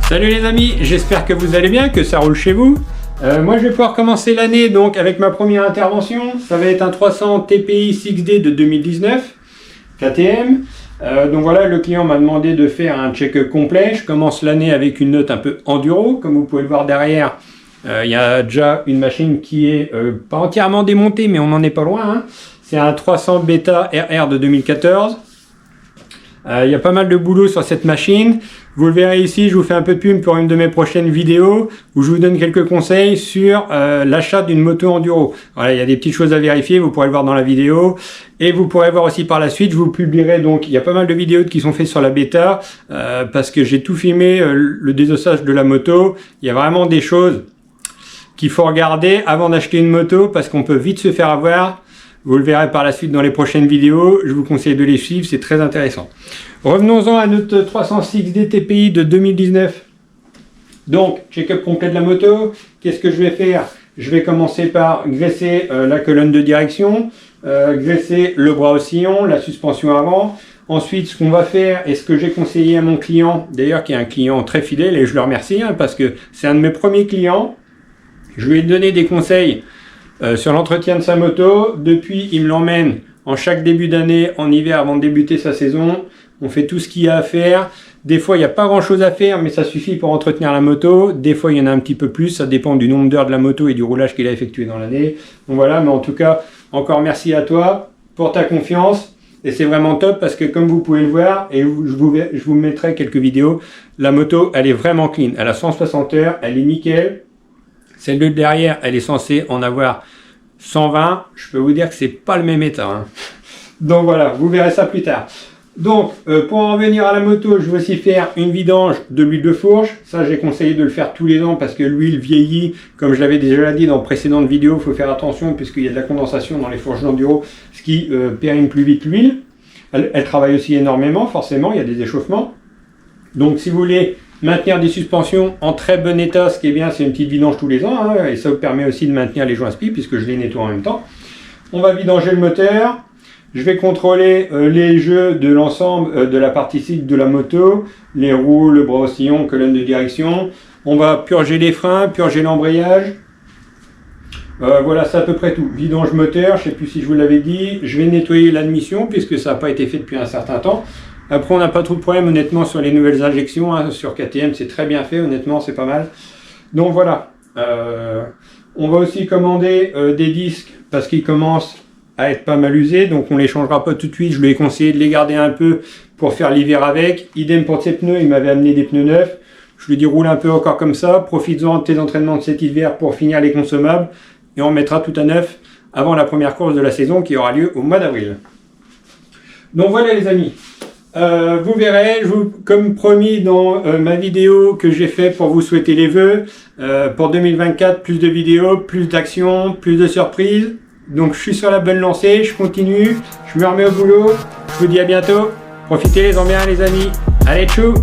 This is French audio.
Salut les amis, j'espère que vous allez bien, que ça roule chez vous. Moi je vais pouvoir commencer l'année donc avec ma première intervention. Ça va être un 300 TPI 6D de 2019 KTM. Donc voilà, le client m'a demandé de faire un check complet. Je commence l'année avec une note un peu enduro. Comme vous pouvez le voir derrière, il y a déjà une machine qui est pas entièrement démontée, mais on n'en est pas loin, hein. C'est un 300 Beta RR de 2014. Il y a pas mal de boulot sur cette machine. Vous le verrez ici, je vous fais un peu de pub pour une de mes prochaines vidéos où je vous donne quelques conseils sur l'achat d'une moto enduro. Voilà, il y a des petites choses à vérifier, vous pourrez le voir dans la vidéo. Et vous pourrez voir aussi par la suite, je vous publierai donc, il y a pas mal de vidéos qui sont faites sur la bêta parce que j'ai tout filmé, le désossage de la moto. Il y a vraiment des choses qu'il faut regarder avant d'acheter une moto parce qu'on peut vite se faire avoir. Vous le verrez par la suite dans les prochaines vidéos. Je vous conseille de les suivre, c'est très intéressant. Revenons-en à notre 306D TPI de 2019. Donc, check-up complet de la moto. Qu'est-ce que je vais faire? Je vais commencer par graisser la colonne de direction, graisser le bras oscillant, la suspension avant. Ensuite, ce qu'on va faire, et ce que j'ai conseillé à mon client, d'ailleurs qui est un client très fidèle, et je le remercie, hein, parce que c'est un de mes premiers clients. Je lui ai donné des conseils sur l'entretien de sa moto. Depuis, il me l'emmène en chaque début d'année, en hiver, avant de débuter sa saison. On fait tout ce qu'il y a à faire. Des fois, il n'y a pas grand chose à faire, mais ça suffit pour entretenir la moto. Des fois, il y en a un petit peu plus. Ça dépend du nombre d'heures de la moto et du roulage qu'il a effectué dans l'année. Donc voilà, mais en tout cas, encore merci à toi pour ta confiance. Et c'est vraiment top parce que comme vous pouvez le voir, et je vous mettrai quelques vidéos, la moto, elle est vraiment clean. Elle a 160 heures, elle est nickel. Celle de derrière, elle est censée en avoir 120. Je peux vous dire que c'est pas le même état, hein. Donc voilà, vous verrez ça plus tard. Donc, pour en revenir à la moto, je vais aussi faire une vidange de l'huile de fourche. Ça, j'ai conseillé de le faire tous les ans parce que l'huile vieillit. Comme je l'avais déjà dit dans précédentes vidéos, il faut faire attention puisqu'il y a de la condensation dans les fourches d'enduro, ce qui périme plus vite l'huile. Elle travaille aussi énormément, forcément, il y a des échauffements. Donc, si vous voulez maintenir des suspensions en très bon état, ce qui est bien, c'est une petite vidange tous les ans, hein, et ça vous permet aussi de maintenir les joints spi puisque je les nettoie en même temps. On va vidanger le moteur. Je vais contrôler les jeux de l'ensemble de la partie cycle de la moto, les roues, le bras oscillant, colonne de direction. On va purger les freins, purger l'embrayage. Voilà, c'est à peu près tout. Vidange moteur, je ne sais plus si je vous l'avais dit. Je vais nettoyer l'admission puisque ça n'a pas été fait depuis un certain temps. Après, on n'a pas trop de problème honnêtement sur les nouvelles injections, hein. Sur KTM, c'est très bien fait, honnêtement, c'est pas mal. Donc voilà. On va aussi commander des disques parce qu'ils commencent à être pas mal usés, donc on les changera pas tout de suite. Je lui ai conseillé de les garder un peu pour faire l'hiver avec. Idem pour ses pneus, il m'avait amené des pneus neufs. Je lui ai dit roule un peu encore comme ça, profites-en de tes entraînements de cet hiver pour finir les consommables et on mettra tout à neuf avant la première course de la saison qui aura lieu au mois d'avril. Donc voilà les amis. Vous verrez, comme promis dans ma vidéo que j'ai fait pour vous souhaiter les vœux, pour 2024, plus de vidéos, plus d'actions, plus de surprises. Donc je suis sur la bonne lancée, je continue, je me remets au boulot, je vous dis à bientôt, profitez-en bien les amis, allez tchou!